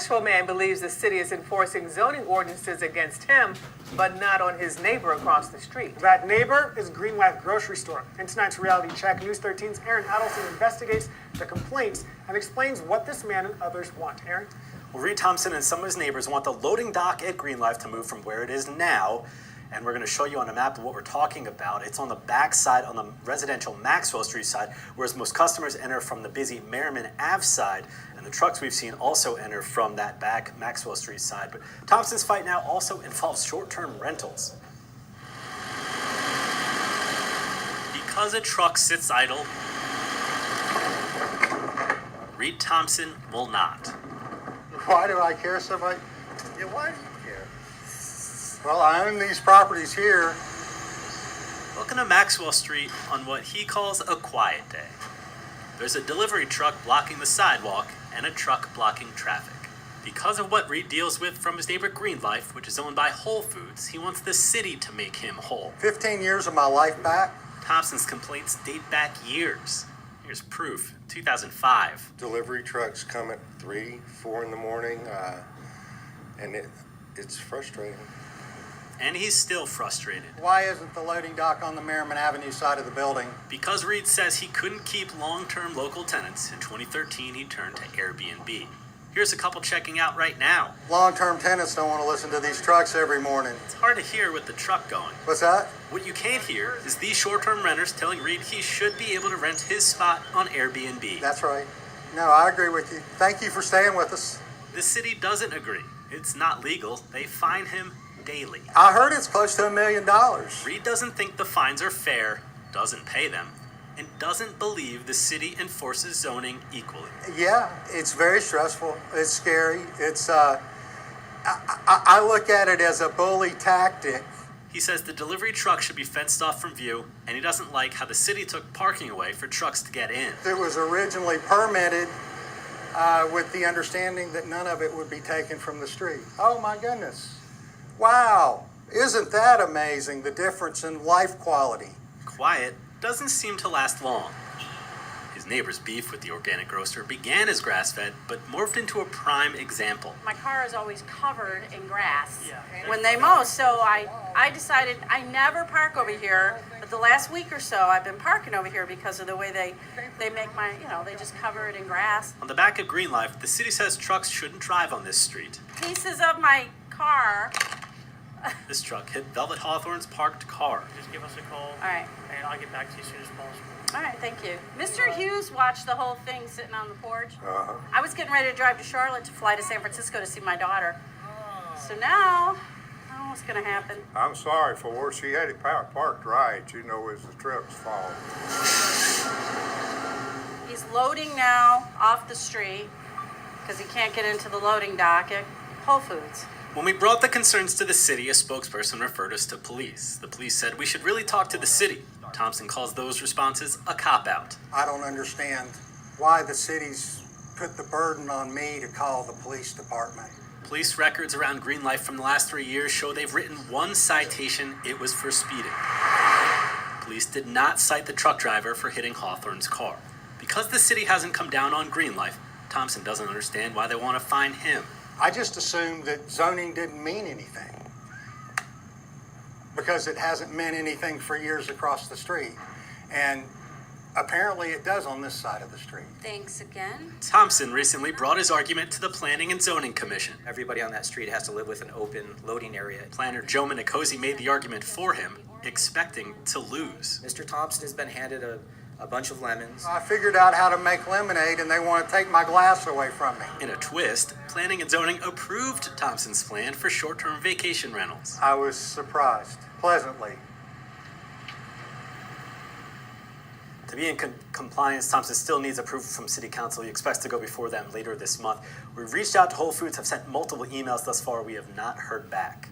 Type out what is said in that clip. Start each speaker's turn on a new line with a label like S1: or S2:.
S1: Maxwell man believes the city is enforcing zoning ordinances against him, but not on his neighbor across the street.
S2: That neighbor is Green Life Grocery Store. In tonight's Reality Check, News 13's Aaron Adelson investigates the complaints and explains what this man and others want. Aaron?
S3: Well, Reed Thompson and some of his neighbors want the loading dock at Green Life to move from where it is now. And we're going to show you on a map of what we're talking about. It's on the back side, on the residential Maxwell Street side, whereas most customers enter from the busy Merriman Ave side. And the trucks we've seen also enter from that back Maxwell Street side. But Thompson's fight now also involves short-term rentals. Because a truck sits idle, Reed Thompson will not.
S4: Why do I care so much?
S5: Yeah, why do you care?
S4: Well, I own these properties here.
S3: Welcome to Maxwell Street on what he calls a quiet day. There's a delivery truck blocking the sidewalk and a truck blocking traffic. Because of what Reed deals with from his neighbor Green Life, which is owned by Whole Foods, he wants the city to make him whole.
S4: 15 years of my life back.
S3: Thompson's complaints date back years. Here's proof, 2005.
S5: Delivery trucks come at 3, 4 in the morning, and it's frustrating.
S3: And he's still frustrated.
S4: Why isn't the loading dock on the Merriman Avenue side of the building?
S3: Because Reed says he couldn't keep long-term local tenants, in 2013 he turned to Airbnb. Here's a couple checking out right now.
S4: Long-term tenants don't want to listen to these trucks every morning.
S3: It's hard to hear with the truck going.
S4: What's that?
S3: What you can't hear is these short-term renters telling Reed he should be able to rent his spot on Airbnb.
S4: That's right. No, I agree with you. Thank you for staying with us.
S3: The city doesn't agree. It's not legal. They fine him daily.
S4: I heard it's close to $1 million.
S3: Reed doesn't think the fines are fair, doesn't pay them, and doesn't believe the city enforces zoning equally.
S4: Yeah, it's very stressful. It's scary. It's I look at it as a bully tactic.
S3: He says the delivery truck should be fenced off from view, and he doesn't like how the city took parking away for trucks to get in.
S4: It was originally permitted with the understanding that none of it would be taken from the street. Oh my goodness. Wow. Isn't that amazing, the difference in life quality?
S3: Quiet doesn't seem to last long. His neighbor's beef with the organic grocer began as grass-fed, but morphed into a prime example.
S6: My car is always covered in grass when they mow, so I decided I never park over here, but the last week or so I've been parking over here because of the way they make my, they just cover it in grass.
S3: On the back of Green Life, the city says trucks shouldn't drive on this street.
S6: Pieces of my car.
S3: This truck hit Velvet Hawthorne's parked car.
S7: Just give us a call.
S6: All right.
S7: And I'll get back to you as soon as possible.
S6: All right, thank you. Mr. Hughes watched the whole thing sitting on the porch.
S5: Uh-huh.
S6: I was getting ready to drive to Charlotte to fly to San Francisco to see my daughter. So now, I don't know what's going to happen.
S8: I'm sorry for where she had it parked right, as the truck's fault.
S6: He's loading now off the street because he can't get into the loading dock at Whole Foods.
S3: When we brought the concerns to the city, a spokesperson referred us to police. The police said we should really talk to the city. Thompson calls those responses a cop-out.
S4: I don't understand why the city's put the burden on me to call the police department.
S3: Police records around Green Life from the last 3 years show they've written one citation. It was for speeding. Police did not cite the truck driver for hitting Hawthorne's car. Because the city hasn't come down on Green Life, Thompson doesn't understand why they want to fine him.
S4: I just assumed that zoning didn't mean anything because it hasn't meant anything for years across the street. And apparently it does on this side of the street.
S6: Thanks again.
S3: Thompson recently brought his argument to the Planning and Zoning Commission.
S9: Everybody on that street has to live with an open loading area.
S3: Planner Joe Minicozy made the argument for him, expecting to lose.
S9: Mr. Thompson has been handed a bunch of lemons.
S4: I figured out how to make lemonade and they want to take my glass away from me.
S3: In a twist, Planning and Zoning approved Thompson's plan for short-term vacation rentals.
S4: I was surprised, pleasantly.
S3: To be in compliance, Thompson still needs approval from City Council. He expects to go before them later this month. We've reached out to Whole Foods, have sent multiple emails thus far. We have not heard back.